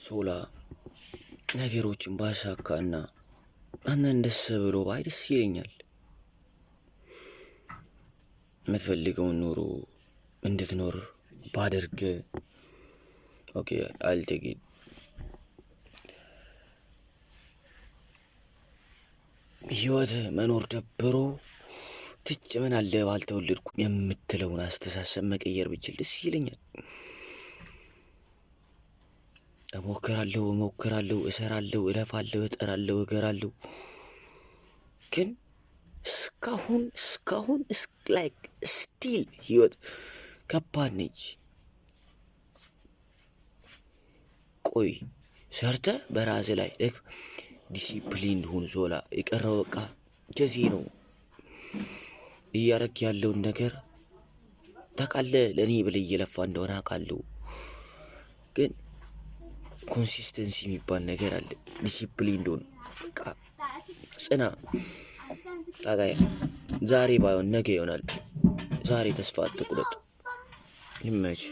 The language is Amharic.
ሶላ ነገሮችን ባሳካና አንተን ደስ ብሎ ባይ ደስ ይለኛል። የምትፈልገውን ኑሮ እንድትኖር ባደርግ ኦኬ አልቴጌ ህይወት መኖር ደብሮ ትጭ ምን አለ ባልተወለድኩ የምትለውን አስተሳሰብ መቀየር ብችል ደስ ይለኛል። እሞክራለሁ፣ እሰራለሁ፣ እለፋለሁ፣ እጠራለሁ፣ እገራለሁ። ግን እስካሁን ላይክ ስቲል ህይወት ከባድ ነች። ቆይ ሰርተህ በራስህ ላይ ዲሲፕሊን ሁን ሶላ። የቀረው በቃ ጀዚህ ነው። እያረክ ያለውን ነገር ታውቃለህ። ለእኔ ብለህ እየለፋ እንደሆነ አውቃለሁ። ግን ኮንሲስተንሲ የሚባል ነገር አለ። ዲሲፕሊን እንደሆነ በቃ ጽና። ታጋይ ዛሬ ባይሆን ነገ ይሆናል። ዛሬ ተስፋ አትቁረጥ። ይመች